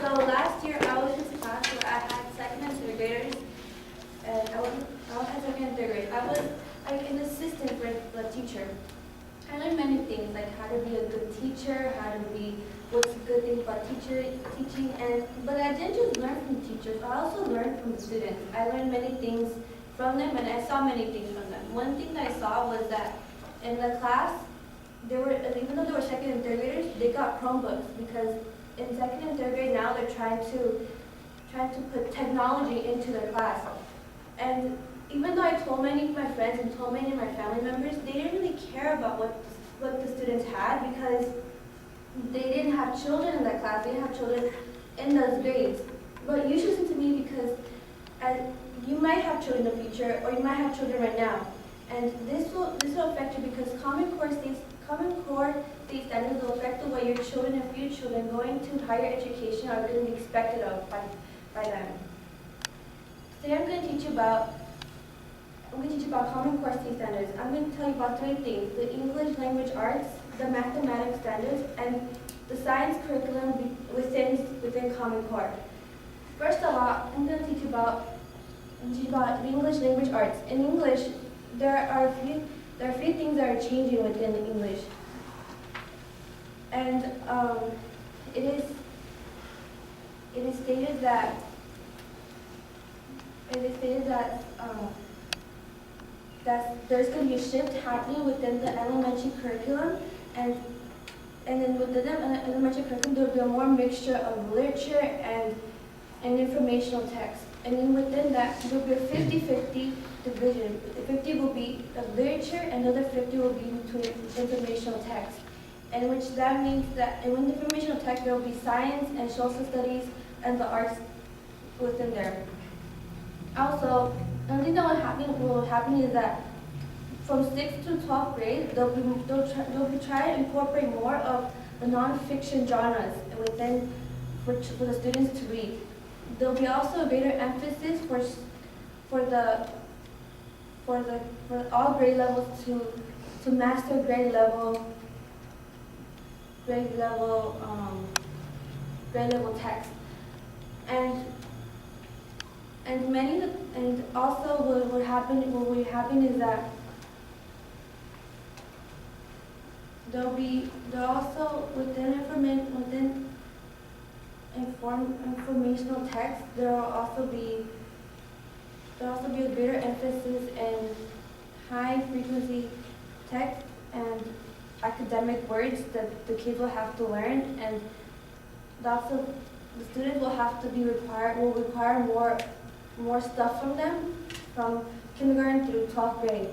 So last year I was in this class where I had second and third graders, and I had second and third grade. I was like an assistant for the teacher. I learned many things, like how to be a good teacher, how to be, what's a good thing about teaching, but I didn't just learn from the teachers, I also learned from the students. I learned many things from them, and I saw many things from them. One thing that I saw was that in the class, even though they were second and third graders, they got Chromebooks, because in second and third grade now they're trying to put technology into their class. And even though I told many of my friends and told many of my family members, they didn't really care about what the students had, because they didn't have children in that class. They didn't have children in those grades. But you should listen to me, because you might have children in the future, or you might have children right now. And this will affect you, because Common Core state standards will affect the way your children and future children going to higher education are going to be expected of by them. Today I'm going to teach you about Common Core state standards. I'm going to tell you about three things: the English language arts, the mathematics standards, and the science curriculum within Common Core. First of all, I'm going to teach you about the English language arts. In English, there are a few things that are changing within English, and it is stated that that there's going to be a shift happening within the elementary curriculum, and then within the elementary curriculum there will be a more mixture of literature and informational text. And then within that there will be a 50-50 division. 50 will be of literature, and the other 50 will be between informational text. And that means that in the informational text there will be science and social studies and the arts within there. Also, another thing that will happen is that from 6th to 12th grade, they'll be trying to incorporate more of the non-fiction genres for the students to read. There'll be also a greater emphasis for all grade levels to master grade level text. And also what will happen is that there also within informational text there will also be a greater emphasis in high frequency text and academic words that the kids will have to learn, and also the students will require more stuff from them from kindergarten through 12th grade.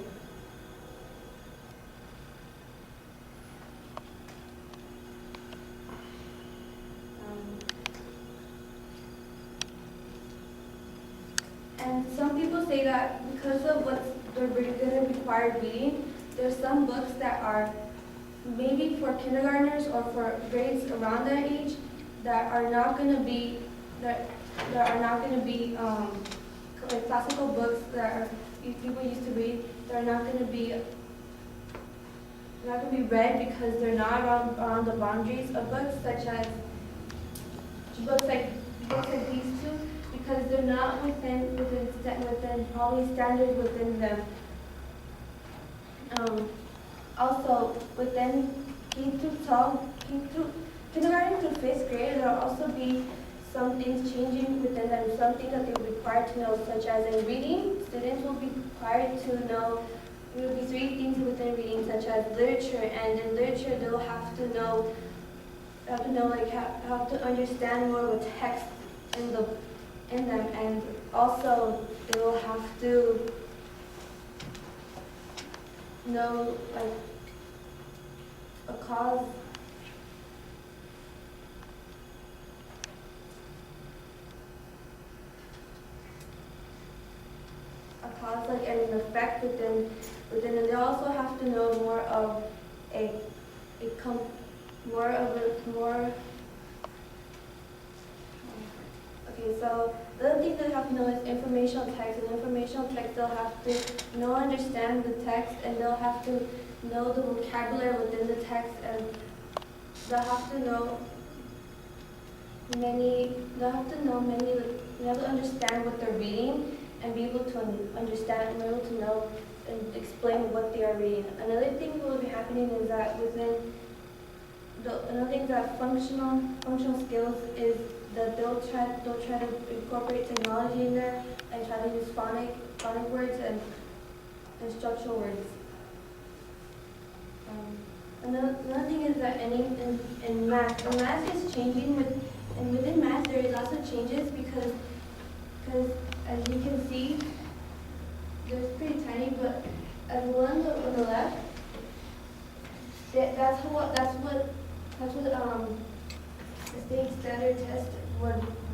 And some people say that because of what they're going to require reading, there's some books that are maybe for kindergartners or for grades around that age that are not going to be like classical books that people used to read. They're not going to be read because they're not around the boundaries of books, such as books like these two, because they're not within probably standards within them. Also, within kindergarten to 5th grade, there will also be some things changing within them, some things that they'll be required to know, such as in reading, students will be required to know, there will be 3 things within reading, such as literature, and in literature they'll have to know have to understand more of the text in them, and also they will have to know like a cause. Like and an effect within, and they also have to know more of Okay, so the other thing they have to know is informational text. And informational text, they'll have to understand the text, and they'll have to know the vocabulary within the text, and they'll have to know they'll have to know many, they have to understand what they're reading and be able to understand and be able to know and explain what they are reading. Another thing that will be happening is that another thing that functional skills is that they'll try to incorporate technology in there and try to use phonic words and structural words. Another thing is that in math is changing and within math there is also changes because as you can see, there's pretty tiny, but as the one on the left, that's what the state standard test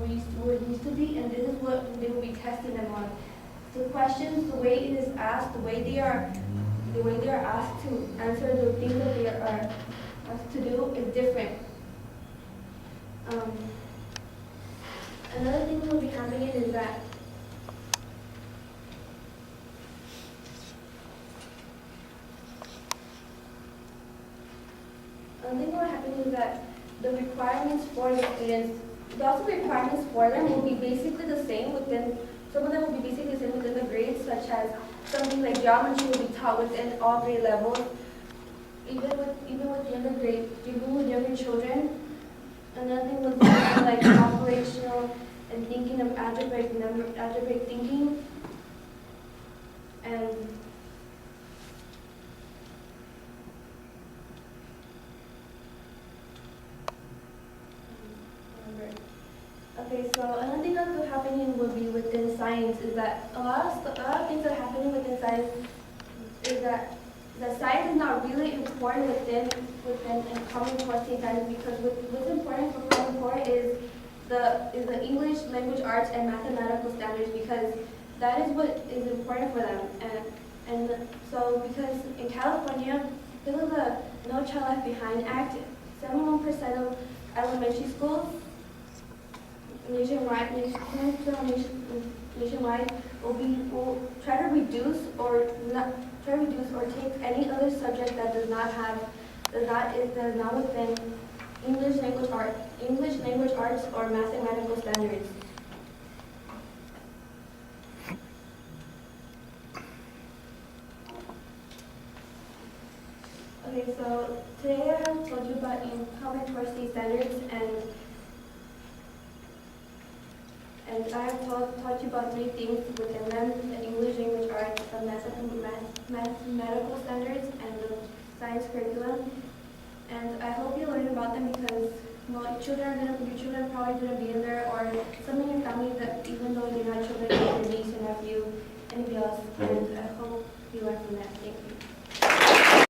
used to be, and this is what they will be testing them on. The questions, the way it is asked, the way they are asked to answer the things that they are asked to do is different. Another thing that will be happening is that the requirements for the students, the requirements for them will be basically the same within, some of them will be basically the same within the grades, such as something like geometry will be taught within all grade levels, even with younger children. Another thing was like operational and thinking of algebraic thinking, and okay, so another thing that's happening will be within science is that a lot of things that are happening within science is that the science is not really important within and Common Core state science, because what's important for Common Core is the English, language arts, and mathematical standards, because that is what is important for them. And so because in California, because of the No Child Left Behind Act, 71% of elementary schools nationwide will try to reduce or take any other subject that is not within English language arts or mathematical standards. Okay, so today I have told you about Common Core state standards, and I have taught you about 3 things within them: the English language arts, the mathematical standards, and the science curriculum. And I hope you learn about them because, well, your children are probably going to be in there, or some in your family that even though they're not children, like your niece or nephew, anybody else. And I hope